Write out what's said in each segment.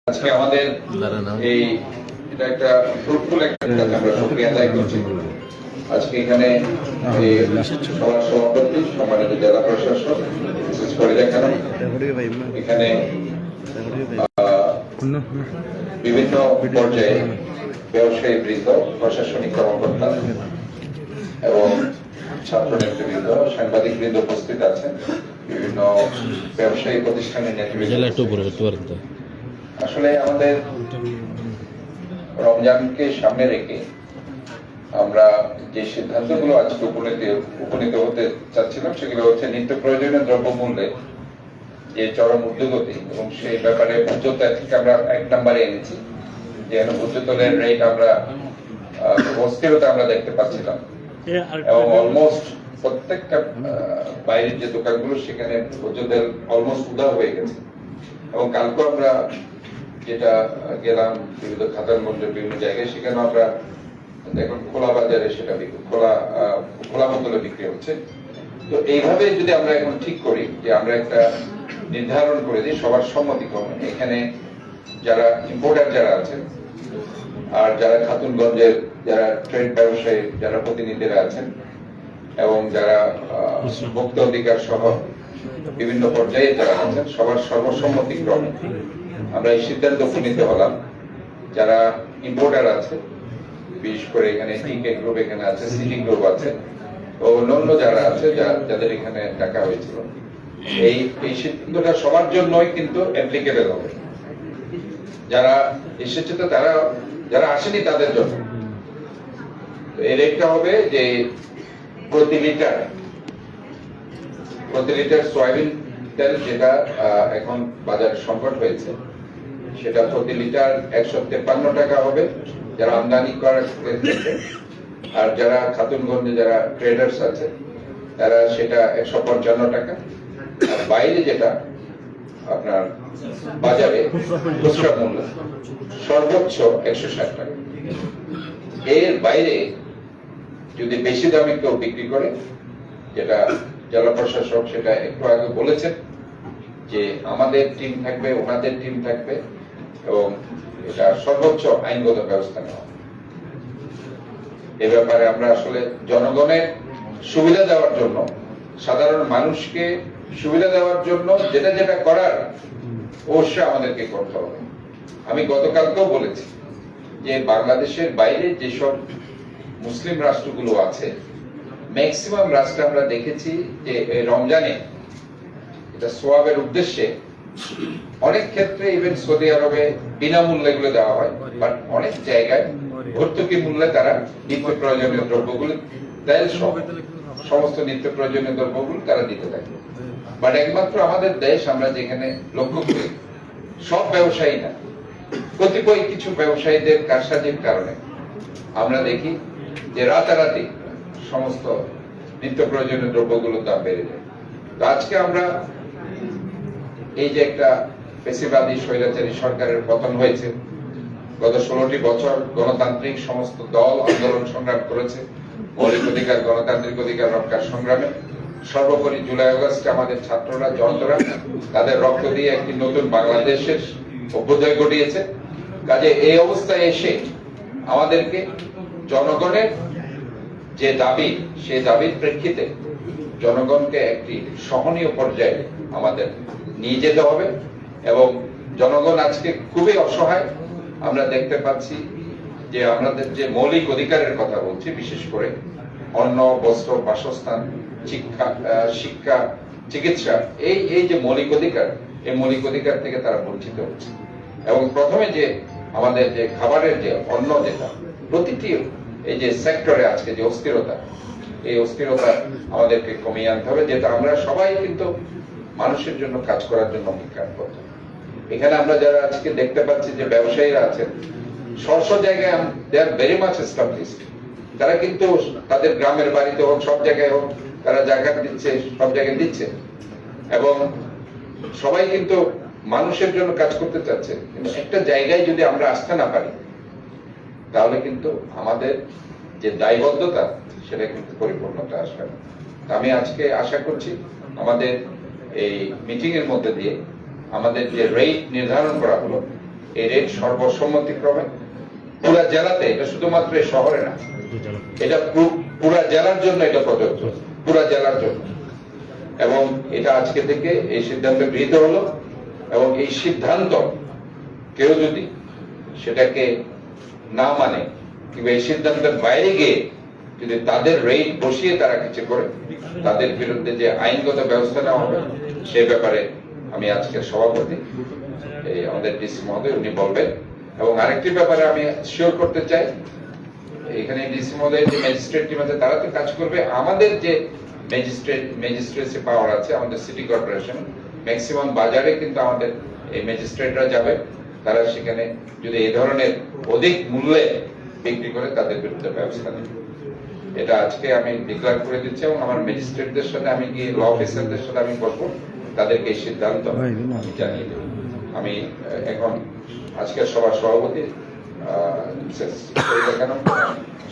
আজকে আমাদের এই এটা একটা ফ্রুটফুল একটা কাজ আমরা সক্রিয় আদায় করছি। আজকে এখানে সবার সভাপতি সম্মানিত জেলা প্রশাসক বিশেষ করে এখানে বিভিন্ন পর্যায়ে ব্যবসায়ী বৃন্দ, প্রশাসনিক কর্মকর্তা এবং ছাত্র নেতৃবৃন্দ, সাংবাদিক বৃন্দ উপস্থিত আছেন, বিভিন্ন ব্যবসায়ী প্রতিষ্ঠানের নেতৃবৃন্দ। আসলে আমাদের রমজানকে সামনে রেখে আমরা যে সিদ্ধান্তগুলো আজকে উপনীত হতে চাচ্ছিলাম সেগুলো হচ্ছে নিত্য প্রয়োজনীয় দ্রব্যমূল্যে যে চরম ঊর্ধ্বগতি এবং সেই ব্যাপারে উচ্চতা থেকে আমরা 1 নম্বরে এনেছি। যে উচ্চতলের রেট আমরা অস্থিরতা আমরা দেখতে পাচ্ছিলাম এবং অলমোস্ট প্রত্যেকটা বাইরের যে দোকানগুলো সেখানে উচ্চতেল অলমোস্ট উদাও হয়ে গেছে। এবং কালকে আমরা যেটা গেলাম বিভিন্ন খাতারগঞ্জের বিভিন্ন জায়গায়, সেখানে আমরা এখন খোলা বাজারে সেটা খোলা বোতলে বিক্রি হচ্ছে। তো এইভাবে যদি আমরা এখন ঠিক করি যে আমরা একটা নির্ধারণ করে দিই সবার সম্মতিক্রমে, এখানে যারা ইম্পোর্টার যারা আছেন আর যারা খাতুনগঞ্জের যারা ট্রেড ব্যবসায়ী যারা প্রতিনিধিরা আছেন এবং যারা ভোক্তা অধিকার সহ বিভিন্ন পর্যায়ে যারা আছেন, সবার সর্বসম্মতিক্রমে আমরা এই সিদ্ধান্ত উপনীত হলাম যারা ইম্পোর্টার আছে, বিশেষ করে এখানে টিকে গ্রুপ এখানে আছে, সিটি গ্রুপ আছে ও অন্যান্য যারা আছে যাদের এখানে ডাকা হয়েছিল, এই সিদ্ধান্তটা সবার জন্যই কিন্তু অ্যাপ্লিকেবল হবে। যারা এসেছে তো তারা, যারা আসেনি তাদের জন্য এই রেটটা হবে যে প্রতি লিটার সয়াবিন তেল যেটা এখন বাজারে সংকট হয়েছে, সেটা প্রতি লিটার 153 টাকা হবে যারা আমদানি করার ক্ষেত্রে, আর যারা খাতুনগঞ্জে যারা ট্রেডার্স আছে তারা সেটা 155 টাকা, আর বাইরে যেটা আপনার বাজারে খুচরা মূল্য সর্বোচ্চ 160 টাকা। এর বাইরে যদি বেশি দামে কেউ বিক্রি করে, যেটা জেলা প্রশাসক সেটা একটু আগে বলেছেন যে আমাদের টিম থাকবে, ওনাদের টিম থাকবে এবং এটা সর্বোচ্চ আইনগত ব্যবস্থা নেওয়া। এ ব্যাপারে আমরা আসলে জনগণের সুবিধা দেওয়ার জন্য, সাধারণ মানুষকে সুবিধা দেওয়ার জন্য যেটা যেটা করার অবশ্যই আমাদেরকে করতে হবে। আমি গতকালকেও বলেছি যে বাংলাদেশের বাইরে যেসব মুসলিম রাষ্ট্রগুলো আছে, ম্যাক্সিমাম রাষ্ট্রে আমরা দেখেছি যে রমজানে এটা সোয়াবের উদ্দেশ্যে অনেক ক্ষেত্রে ইভেন সৌদি আরবে বিনামূল্যে এগুলো দেওয়া হয়, বাট অনেক জায়গায় ভর্তুকি মূল্যে তারা নিত্য প্রয়োজনীয় দ্রব্যগুলো, তেল সহ সমস্ত নিত্য প্রয়োজনীয় দ্রব্যগুলো তারা দিতে থাকে। বাট একমাত্র আমাদের দেশ, আমরা যেখানে লক্ষ্য করি সব ব্যবসায়ী না, কতিপয় কিছু ব্যবসায়ীদের কারসাজির কারণে আমরা দেখি যে রাতারাতি সমস্ত নিত্য প্রয়োজনীয় দ্রব্যগুলোর দাম বেড়ে যায়। তো আজকে আমরা এই যে একটা পেশিবাদী স্বৈরাচারী সরকারের পতন হয়েছে, গত 16টি বছর গণতান্ত্রিক সমস্ত দল আন্দোলন সংগ্রাম করেছে, মৌলিক অধিকার গণতান্ত্রিক অধিকার রক্ষার সংগ্রামে। সর্বোপরি জুলাই আগস্টে আমাদের ছাত্ররা, জনতারা তাদের রক্ত দিয়ে একটি নতুন বাংলাদেশের অভ্যুদয় ঘটিয়েছে। কাজে এই অবস্থায় এসে আমাদেরকে জনগণের যে দাবি, সেই দাবির প্রেক্ষিতে জনগণকে একটি সহনীয় পর্যায়ে আমাদের নিয়ে যেতে হবে। এবং জনগণ আজকে খুবই অসহায়। আমরা দেখতে পাচ্ছি যে আমাদের যে মৌলিক অধিকারের কথা বলছি, বিশেষ করে অন্ন, বস্ত্র, বাসস্থান, শিক্ষা, চিকিৎসা, এই যে মৌলিক অধিকার, এই মৌলিক অধিকার থেকে তারা বঞ্চিত হচ্ছে। এবং প্রথমে যে আমাদের যে খাবারের যে অন্ন, যেটা প্রতিটি এই যে সেক্টরে আজকে যে অস্থিরতা, এই অস্থিরতা আমাদেরকে কমিয়ে আনতে হবে, যেটা আমরা সবাই কিন্তু মানুষের জন্য কাজ করার জন্য অঙ্গীকার করতে। এখানে আমরা যারা আজকে দেখতে পাচ্ছি যে ব্যবসায়ীরা আছেন স্ব জায়গায়, দে আর ভেরি মাচ এস্টাবলিশড। তারা কিন্তু তাদের গ্রামের বাড়িতে হোক, সব জায়গায় হোক, তারা জায়গা দিচ্ছে, সব জায়গায় দিচ্ছে এবং সবাই কিন্তু মানুষের জন্য কাজ করতে চাচ্ছে। কিন্তু একটা জায়গায় যদি আমরা আসতে না পারি, তাহলে কিন্তু আমাদের যে দায়বদ্ধতা সেটা কিন্তু পরিপূর্ণতা আসবে না। আমি আজকে আশা করছি আমাদের এই মিটিং এর মধ্যে দিয়ে আমাদের যে রেট নির্ধারণ করা হলো, এই রেট সর্বসম্মতিক্রমে পুরা জেলাতে, এটা শুধুমাত্র এই শহরে না, এটা পুরা জেলার জন্য এটা প্রযোজ্য, পুরা জেলার জন্য। এবং এটা আজকে থেকে এই সিদ্ধান্ত গৃহীত হলো, এবং এই সিদ্ধান্ত কেউ যদি সেটাকে না মানে কিংবা এই সিদ্ধান্তের বাইরে গিয়ে যদি তাদের রেট বসিয়ে তারা কিছু করে, তাদের বিরুদ্ধে যে আইনগত ব্যবস্থা নেওয়া হবে সে ব্যাপারে আমি আজকের সভাপতি আমাদের ডিসি মহোদয় উনি বলবেন। এবং আরেকটি ব্যাপারে আমি শিওর করতে চাই, এখানে ডিসি মহোদয় যে ম্যাজিস্ট্রেট টিম আছে তারা তো কাজ করবে, আমাদের যে ম্যাজিস্ট্রেসি পাওয়ার আছে আমাদের সিটি কর্পোরেশন, ম্যাক্সিমাম বাজারে কিন্তু আমাদের এই ম্যাজিস্ট্রেটরা যাবে, তারা সেখানে যদি এই ধরনের অধিক মূল্যে বিক্রি করে তাদের বিরুদ্ধে ব্যবস্থা নেবে। এটা আজকে আমি ডিক্লেয়ার করে দিচ্ছি, এবং আমার ম্যাজিস্ট্রেটদের সাথে আমি গিয়ে ল অফিসারদের সাথে আমি বলবো, তাদেরকে এই সিদ্ধান্ত আমি জানিয়ে দেব। আমি এখন আজকের সভার সভাপতি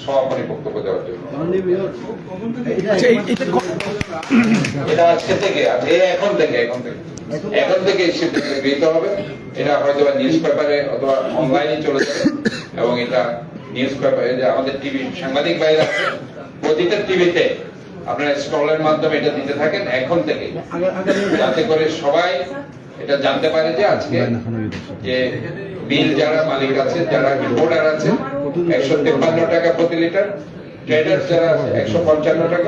সমাপনী বক্তব্য দেওয়ার জন্য এটা আজকে থেকে এখন থেকে এই সিদ্ধান্ত গৃহীত হবে। এটা হয়তো নিউজ পেপারে অথবা অনলাইনে চলে যাবে, এবং এটা নিউজ পেপারে যে আমাদের টিভি সাংবাদিক বাইরে আছে, প্রতিটা টিভিতে আপনারা স্ক্রলের মাধ্যমে এটা দিতে থাকেন এখন থেকে, যাতে করে সবাই এটা জানতে পারে যে আজকে যে বিল যারা মালিক আছে, যারা ইম্পোর্টার আছে 153 টাকা প্রতি লিটার, ট্রেডার যারা 155 টাকা।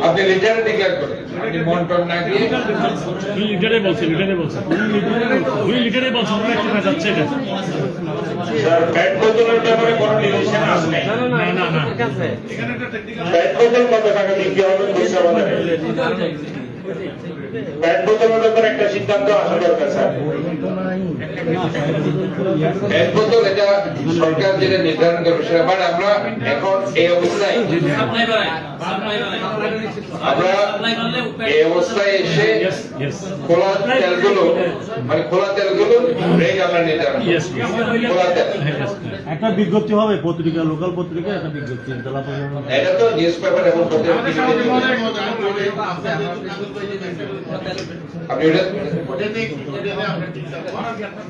আপনি লিটারে ডিক্লেয়ার করেন, আপনি মন্টন না দিয়ে লিটারে বলছে একটা যাচ্ছে এটা স্যার ফ্যাট বোতলের ব্যাপারে কোনো ডিসিশন আসে না ফ্যাট বোতল কত টাকা বিক্রি হবে পয়সা বাজারে? ফ্যাট বোতলের ব্যাপারে একটা সিদ্ধান্ত আসা দরকার স্যার। ফ্যাট বোতল এটা সরকার যেটা নির্ধারণ করবে সেটা, বাট আমরা এখন এই অবস্থায় এসে খোলা তেলগুলো রেট আমরা নির্ধারণ খোলা তেল একটা বিজ্ঞপ্তি হবে পত্রিকা, লোকাল পত্রিকা একটা বিজ্ঞপ্তি, এটা তো নিউজ পেপার এবং আপনি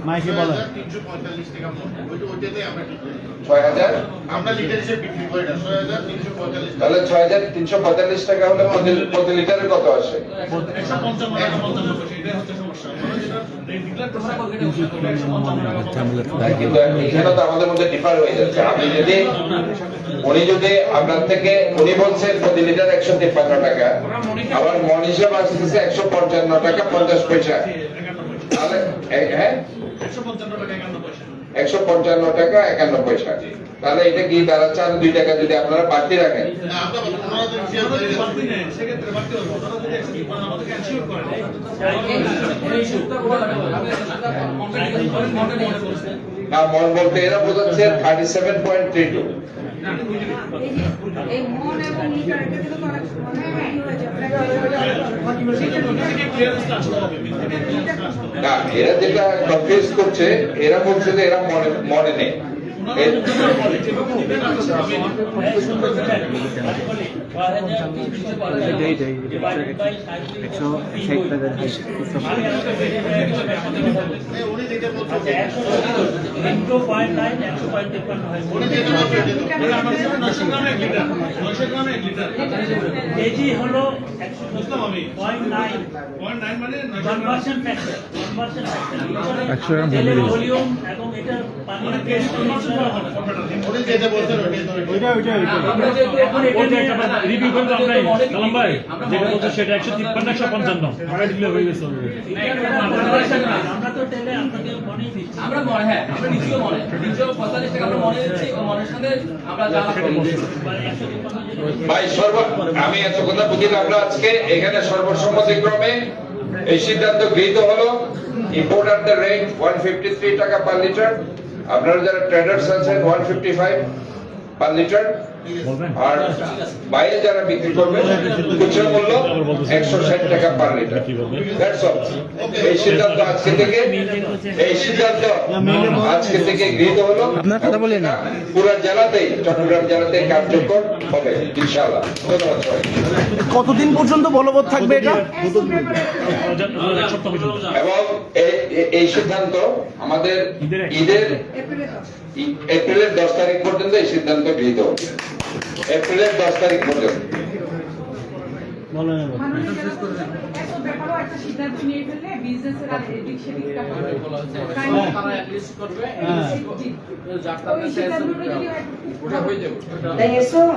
মাইকে বলেন 6,000 আমরা লিটার হিসেবে বিক্রি করি না, 6,345 তাহলে 6,345 টাকা হলে প্রতি লিটারে কত আসে? কিন্তু এখানে তো আমাদের মধ্যে ডিফার হয়ে যাচ্ছে। উনি যদি আপনার থেকে উনি বলছেন প্রতি লিটার 153 টাকা, আবার মন হিসাব আসতেছে 155 টাকা 50 পয়সা, তাহলে হ্যাঁ 155 টাকা 51 পয়সা, তাহলে এটা কি দাঁড়াচ্ছে আর 2 টাকা যদি আপনারা বাড়তি রাখেন। না মন বলতে এরা বোঝাচ্ছে 37.32। না এরা যেটা কনফিউজ করছে, এরা বলছে যে এরা মনে নেই। কেজি হলো 0.9 ভলিউম এবং এটা পানির রিভিউ করতে যেটা বলছে সেটা 153 155 হয়ে গেছে। আমরা তো টেলে আপনাকে মনে দিচ্ছি, আমরা মনে হ্যাঁ আমরা নিজেও মনে 345 টাকা আমরা মনে দিচ্ছি এবং মনের সঙ্গে আমরা যা ভাই আমি এত কথা বুঝিলাম। আমরা আজকে এখানে সর্বসম্মতিক্রমে এই সিদ্ধান্ত গৃহীত হলো, ইম্পোর্টারদের রেট 153 টাকা পার লিটার, আপনারা যারা ট্রেডার্স আছেন 155, পার লিটার, বলবেন? আর বাইরে যারা বিক্রি করবে খুচরা মূল্য 160 টাকা পার লিটার। That's all. এই সিদ্ধান্ত আজকে থেকে গৃহীত হলো। পুরো জেলাতেই, চট্টগ্রাম জেলাতেই কার্যকর হবে ইনশাআল্লাহ। ধন্যবাদ সবাই। কতদিন পর্যন্ত বলবৎ থাকবে এটা? এক সপ্তাহ পর্যন্ত। এবং এই সিদ্ধান্ত আমাদের ঈদের এপ্রিলের 10 তারিখ পর্যন্ত এই সিদ্ধান্ত গৃহীত হবে। এপ্রিলের 10 তারিখ পর্যন্ত।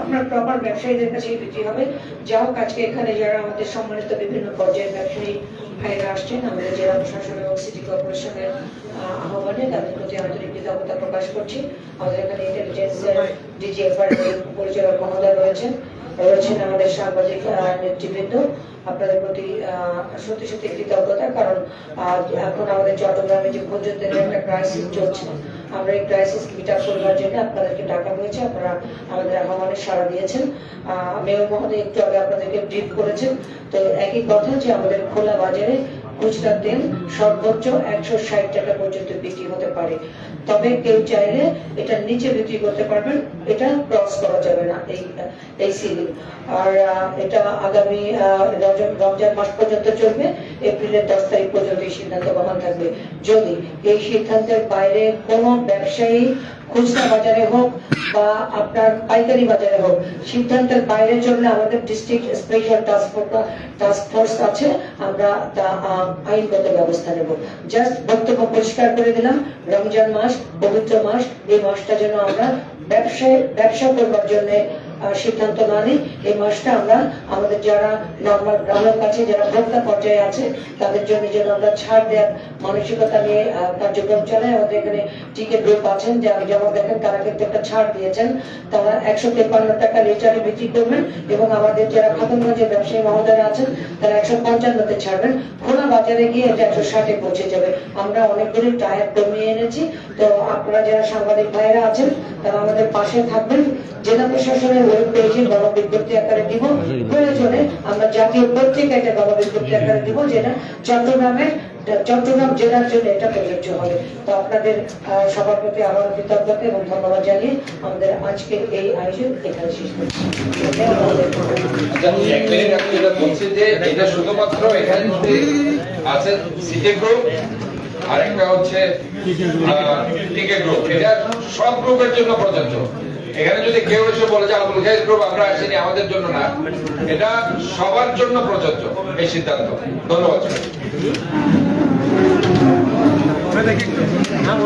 আপনার প্রপার ব্যবসায়ীদের কাছে বিক্রি হবে। যা হোক, আজকে এখানে যারা আমাদের সম্মানিত বিভিন্ন পর্যায়ের ব্যবসায়ী ভাইরা আসছেন, আমাদের জেলা প্রশাসন এবং সিটি কর্পোরেশনের আহ্বানে তাদের প্রতি আন্তরিক কৃতজ্ঞতা প্রকাশ করছি। আমাদের এখানে ইন্টেলিজেন্সের ডিজিএফআর পরিচালক মহোদয় রয়েছেন আমাদের সাংবাদিক নেতৃবৃন্দ। আপনাদের প্রতি সত্যি সত্যি কৃতজ্ঞতা, কারণ এখন আমাদের চট্টগ্রামে যে ভোজ্যতের একটা ক্রাইসিস চলছে, আমরা এই ক্রাইসিস মিট আপ করবার জন্য আপনাদেরকে ডাকা হয়েছে। আপনারা আমাদের আহ্বানে সাড়া দিয়েছেন। মেয়র মহোদয় একটু আগে আপনাদেরকে ব্রিফ করেছেন। তো একই কথা যে আমাদের খোলা বাজারে খুচরা তেল সর্বোচ্চ 160 টাকা পর্যন্ত বিক্রি হতে পারে। তবে কেউ চাইলে এটা নিচে বিক্রি করতে পারবেন, এটা ক্রস করা যাবে না এই সিলিং। আর এটা আগামী রমজান মাস পর্যন্ত চলবে। এপ্রিলের 10 তারিখ পর্যন্ত এই সিদ্ধান্ত বহাল থাকবে। যদি এই সিদ্ধান্তের বাইরে কোনো ব্যবসায়ী খুচরা বাজারে হোক বা আপনার পাইকারি বাজারে হোক সিদ্ধান্তের বাইরে চললে আমাদের ডিস্ট্রিক্ট স্পেশাল টাস্ক ফোর্স আছে, আমরা তা আইনগত ব্যবস্থা নেব। জাস্ট বক্তব্য পরিষ্কার করে দিলাম, রমজান মাস পবিত্র মাস, এই মাসটা যেন আমরা ব্যবসা করবার জন্য সিদ্ধান্ত না নিই। এই মাসটা আমরা আমাদের যারা নর্মাল গ্রামের কাছে যারা ভোক্তা পর্যায়ে আছে তাদের জন্য যেন আমরা ছাড় দেওয়ার মানসিকতা নিয়ে কার্যক্রম চালাই। আমাদের এখানে টিকে গ্রুপ আছেন যেমন দেখেন, তারা কিন্তু একটা ছাড় দিয়েছেন। তারা 153 টাকা লিটারে বিক্রি করবেন এবং আমাদের যারা খাতুনগঞ্জের ব্যবসায়ী মহোদয় আছেন তারা 155-তে ছাড়বেন। খোলা বাজারে গিয়ে এটা 160-এ পৌঁছে যাবে। আমরা অনেকগুলি টায়ার কমিয়ে এনেছি। তো আপনারা যারা সাংবাদিক ভাইরা আছেন তারা আমাদের পাশে থাকবেন। জেলা প্রশাসনের ওয়েব পেজে গণবিজ্ঞপ্তি আকারে দিব, প্রয়োজনে আমরা জাতীয় পত্রিকায় একটা গণবিজ্ঞপ্তি আকারে দিব, যেটা চট্টগ্রাম জেলার জন্য এটা প্রযোজ্য হবে। তো আপনাদের সবার প্রতি আবার কৃতজ্ঞতা এবং ধন্যবাদ জানিয়ে আমাদের আজকের এই আয়োজন এখানে শেষ করছি। বলছি যে এটা শুধুমাত্র এখানে আছে সিটি গ্রুপ, আরেকটা হচ্ছে টিকে গ্রুপ। এটা সব গ্রুপের জন্য প্রযোজ্য। এখানে যদি কেউ এসে বলে যে আবুল খায়ের গ্রুপ আমরা আসিনি, আমাদের জন্য না, এটা সবার জন্য প্রযোজ্য এই সিদ্ধান্ত। ধন্যবাদ। হ্যাঁ,